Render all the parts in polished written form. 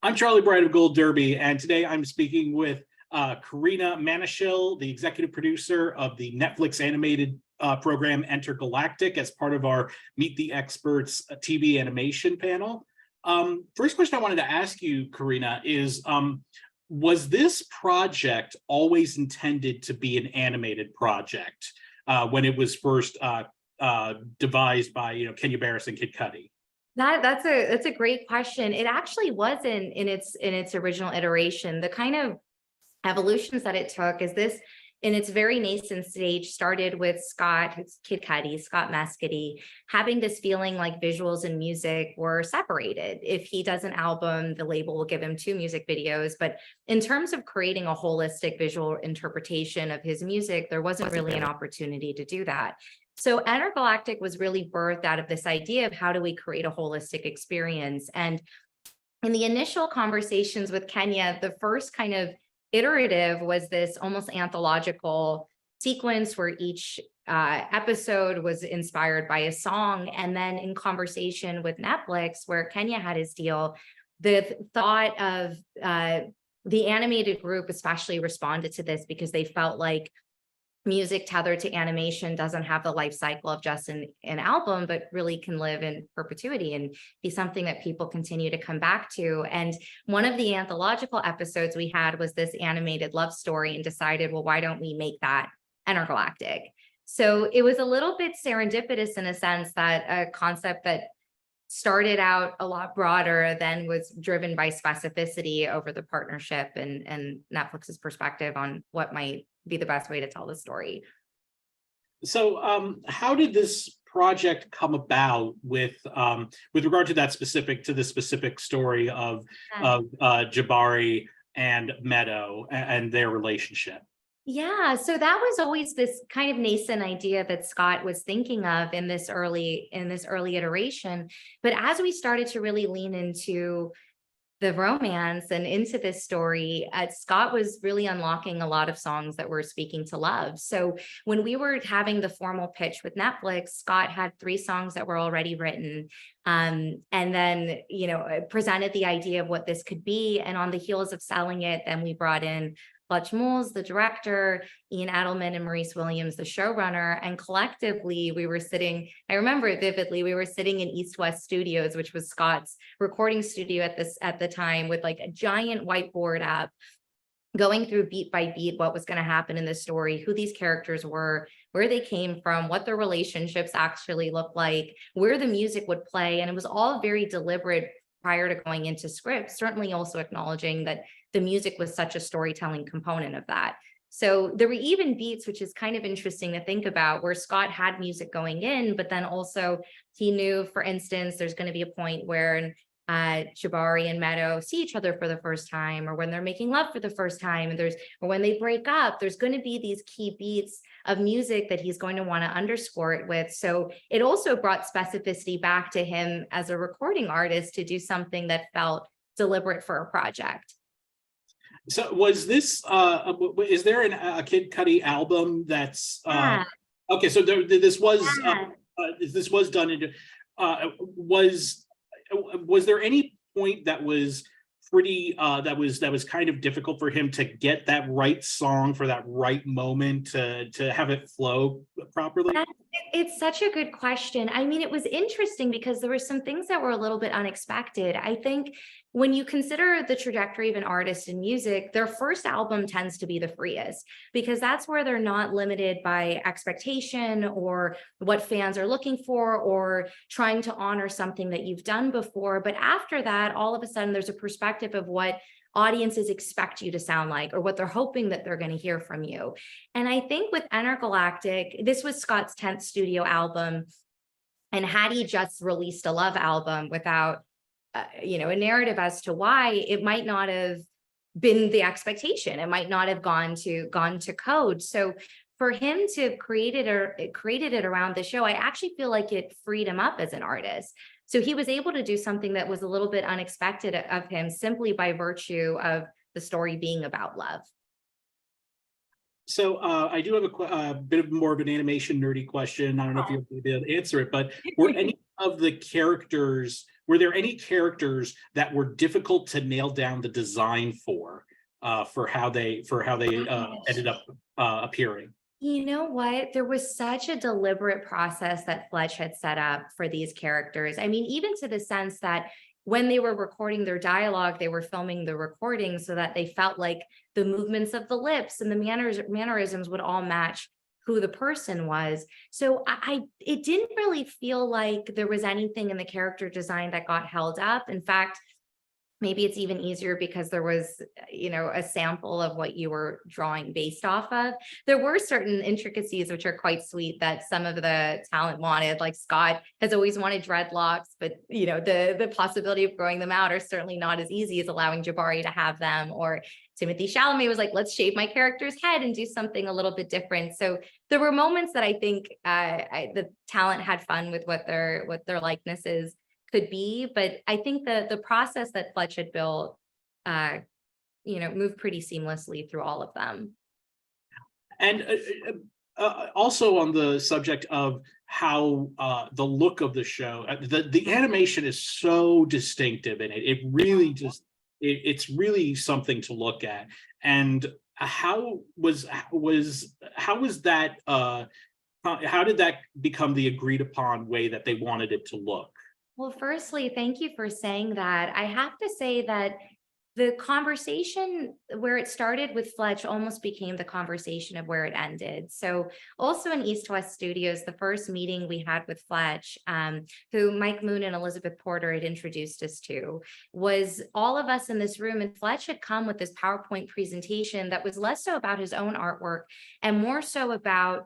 I'm Charlie Bright of Gold Derby, and today I'm speaking with Karina Manashil, the executive producer of the Netflix animated program Entergalactic, as part of our Meet the Experts TV animation panel. First question I wanted to ask you, Karina, is was this project always intended to be an animated project when it was first devised by Kenya Barris and Kid Cudi? That's a great question. It actually wasn't in its original iteration. The kind of evolutions that it took is this in its very nascent stage started with Kid Cudi, Scott Mescudi, having this feeling like visuals and music were separated. If he does an album, the label will give him 2 music videos. But in terms of creating a holistic visual interpretation of his music, there wasn't really an opportunity to do that. So Entergalactic was really birthed out of this idea of how do we create a holistic experience. And in the initial conversations with Kenya, the first kind of iterative was this almost anthological sequence where each episode was inspired by a song. And then in conversation with Netflix, where Kenya had his deal, the thought of the animated group especially responded to this because they felt like music tethered to animation doesn't have the life cycle of just an album, but really can live in perpetuity and be something that people continue to come back to. And one of the anthological episodes we had was this animated love story, and decided, well, why don't we make that Entergalactic? So it was a little bit serendipitous in a sense that a concept that started out a lot broader than was driven by specificity over the partnership and Netflix's perspective on what might be the best way to tell the story. So how did this project come about with regard to the specific story of Jabari and Meadow and their relationship? Yeah, so that was always this kind of nascent idea that Scott was thinking of in this early iteration. But as we started to really lean into the romance and into this story, Scott was really unlocking a lot of songs that were speaking to love. So when we were having the formal pitch with Netflix, Scott had 3 songs that were already written, and then presented the idea of what this could be. And on the heels of selling it, then we brought in Moles, the director, Ian Edelman and Maurice Williams, the showrunner, and collectively we were sitting, I remember it vividly, we were sitting in East West Studios, which was Scott's recording studio at the time, with like a giant whiteboard up, going through beat by beat what was going to happen in the story, who these characters were, where they came from, what their relationships actually looked like, where the music would play. And it was all very deliberate prior to going into script, certainly also acknowledging that the music was such a storytelling component of that. So there were even beats, which is kind of interesting to think about, where Scott had music going in, but then also he knew, for instance, there's going to be a point where Jabari and Meadow see each other for the first time, or when they're making love for the first time, or when they break up, there's going to be these key beats of music that he's going to want to underscore it with. So it also brought specificity back to him as a recording artist to do something that felt deliberate for a project. So was this is there a Kid Cudi album that's okay, so this was done into was there any point that was pretty that was kind of difficult for him to get that right song for that right moment to have it flow properly? It's such a good question. I mean, it was interesting because there were some things that were a little bit unexpected. I think when you consider the trajectory of an artist in music, their first album tends to be the freest, because that's where they're not limited by expectation or what fans are looking for, or trying to honor something that you've done before. But after that, all of a sudden, there's a perspective of what audiences expect you to sound like, or what they're hoping that they're going to hear from you. And I think with Entergalactic, this was Scott's 10th studio album. And had he just released a love album without a narrative as to why, it might not have been the expectation. It might not have gone to code. So for him to created it around the show, I actually feel like it freed him up as an artist. So he was able to do something that was a little bit unexpected of him, simply by virtue of the story being about love. So I do have a bit of more of an animation nerdy question. I don't know if you'll be able to answer it, but were any of the characters were there any characters that were difficult to nail down the design for how they ended up appearing? You know what? There was such a deliberate process that Fletch had set up for these characters. I mean, even to the sense that when they were recording their dialogue, they were filming the recording so that they felt like the movements of the lips and the mannerisms would all match who the person was. So it didn't really feel like there was anything in the character design that got held up. In fact, maybe it's even easier because there was, a sample of what you were drawing based off of. There were certain intricacies, which are quite sweet, that some of the talent wanted. Like Scott has always wanted dreadlocks, but the possibility of growing them out are certainly not as easy as allowing Jabari to have them. Or Timothy Chalamet was like, let's shave my character's head and do something a little bit different. So there were moments that I think the talent had fun with what their likenesses could be, but I think the process that Fletch had built, moved pretty seamlessly through all of them. And also on the subject of how the look of the show, the animation is so distinctive in it. It really just it's really something to look at. And how was that? How did that become the agreed upon way that they wanted it to look? Well, firstly, thank you for saying that. I have to say that the conversation where it started with Fletch almost became the conversation of where it ended. So also in East West Studios, the first meeting we had with Fletch, who Mike Moon and Elizabeth Porter had introduced us to, was all of us in this room, and Fletch had come with this PowerPoint presentation that was less so about his own artwork and more so about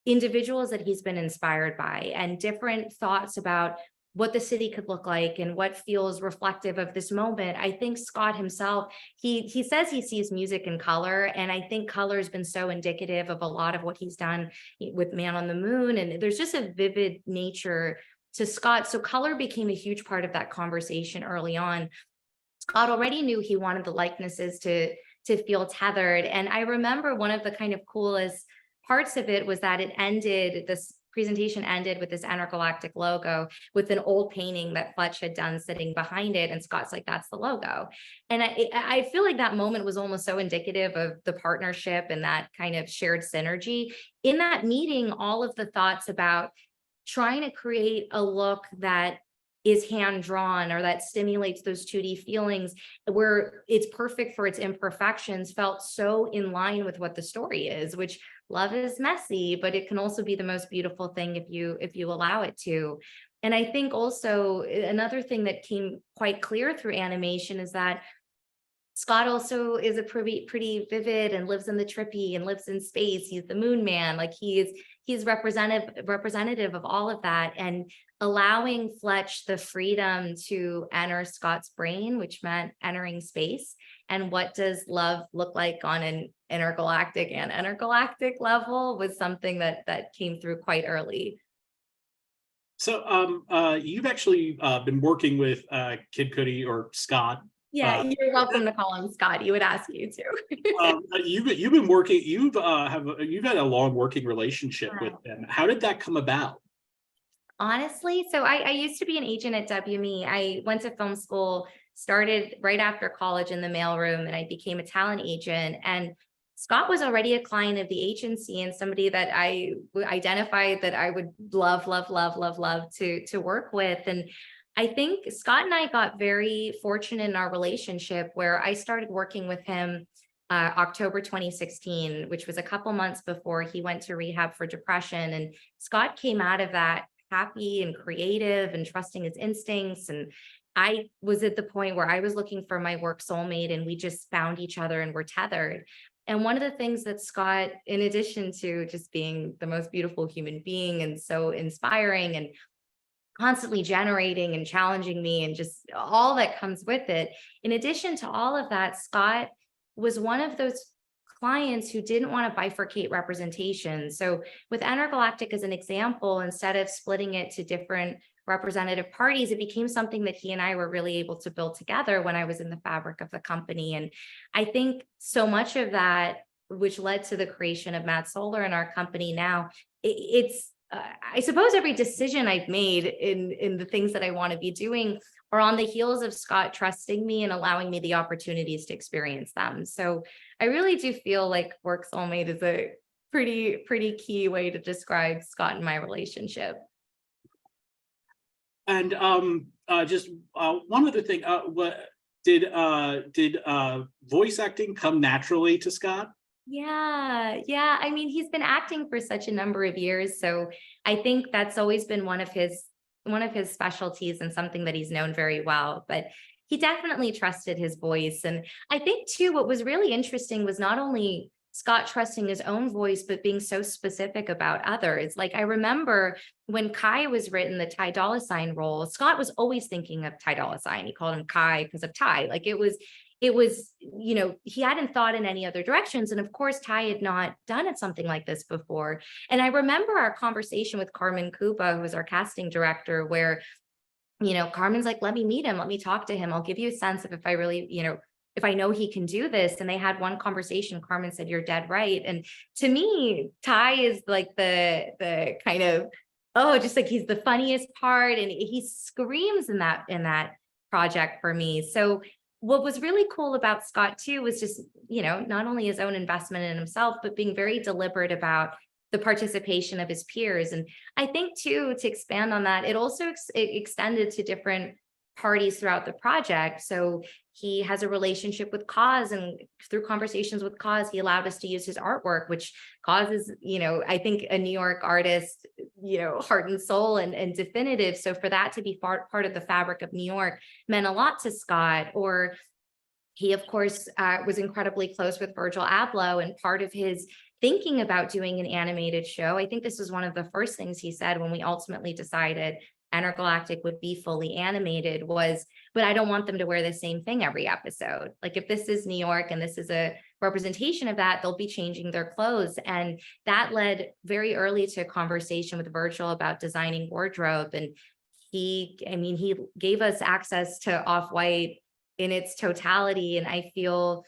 individuals that he's been inspired by and different thoughts about what the city could look like and what feels reflective of this moment. I think Scott himself, he says he sees music in color, and I think color has been so indicative of a lot of what he's done with Man on the Moon, and there's just a vivid nature to Scott. So color became a huge part of that conversation early on. Scott already knew he wanted the likenesses to feel tethered, and I remember one of the kind of coolest parts of it was that this presentation ended with this Entergalactic logo with an old painting that Fletch had done sitting behind it. And Scott's like, that's the logo. And I feel like that moment was almost so indicative of the partnership and that kind of shared synergy. In that meeting, all of the thoughts about trying to create a look that is hand-drawn or that stimulates those 2D feelings where it's perfect for its imperfections felt so in line with what the story is, which love is messy, but it can also be the most beautiful thing if you allow it to. And I think also another thing that came quite clear through animation is that Scott also is a pretty vivid and lives in the trippy and lives in space. He's the moon man. Like he's representative of all of that, and allowing Fletch the freedom to enter Scott's brain, which meant entering space. And what does love look like on an intergalactic level was something that came through quite early. So you've actually been working with Kid Cudi or Scott. Yeah, you're welcome to call him Scott. You would ask you to. You've been working. You've had a long working relationship with them. How did that come about? Honestly, so I used to be an agent at WME. I went to film school, started right after college in the mailroom, and I became a talent agent. And Scott was already a client of the agency and somebody that I identified that I would love to work with. And I think Scott and I got very fortunate in our relationship where I started working with him October 2016, which was a couple months before he went to rehab for depression. And Scott came out of that happy and creative and trusting his instincts. And I was at the point where I was looking for my work soulmate, and we just found each other and were tethered. And one of the things that Scott, in addition to just being the most beautiful human being and so inspiring and constantly generating and challenging me and just all that comes with it, in addition to all of that, Scott was one of those clients who didn't want to bifurcate representation. So with Entergalactic as an example, instead of splitting it to different representative parties, it became something that he and I were really able to build together when I was in the fabric of the company. And I think so much of that, which led to the creation of Mad Solar in our company now, it's I suppose every decision I've made in the things that I want to be doing are on the heels of Scott trusting me and allowing me the opportunities to experience them. So I really do feel like work soulmate is a pretty key way to describe Scott and my relationship. And just one other thing, what did voice acting come naturally to Scott? Yeah. I mean, he's been acting for such a number of years, so I think that's always been one of his specialties and something that he's known very well. But he definitely trusted his voice, and I think too, what was really interesting was not only Scott trusting his own voice, but being so specific about others. Like I remember when Kai was written, the Ty Dolla Sign role, Scott was always thinking of Ty Dolla Sign. He called him Kai because of Ty. Like it was, he hadn't thought in any other directions. And of course, Ty had not done something like this before. And I remember our conversation with Carmen Cuba, who was our casting director, where, Carmen's like, let me meet him. Let me talk to him. I'll give you a sense of if I really, if I know he can do this. And they had one conversation. Carmen said, you're dead right. And to me, Ty is like the kind of, just like he's the funniest part. And he screams in that project for me. So what was really cool about Scott too was just, not only his own investment in himself, but being very deliberate about the participation of his peers. And I think too, to expand on that, it also extended to different parties throughout the project. So he has a relationship with Cause, and through conversations with Cause, he allowed us to use his artwork, which Cause is, I think a New York artist, heart and soul and definitive. So for that to be part of the fabric of New York meant a lot to Scott. Or he, of course, was incredibly close with Virgil Abloh, and part of his thinking about doing an animated show, I think this was one of the first things he said when we ultimately decided Entergalactic would be fully animated was, but I don't want them to wear the same thing every episode. Like if this is New York and this is a representation of that, they'll be changing their clothes. And that led very early to a conversation with Virgil about designing wardrobe. And he gave us access to Off-White in its totality. And I feel,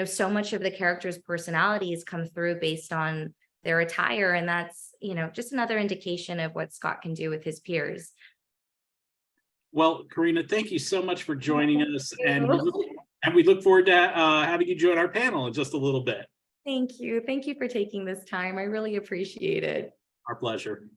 so much of the characters' personalities come through based on their attire. And that's, just another indication of what Scott can do with his peers. Well, Karina, thank you so much for joining us. And we look forward to having you join our panel in just a little bit. Thank you. Thank you for taking this time. I really appreciate it. Our pleasure.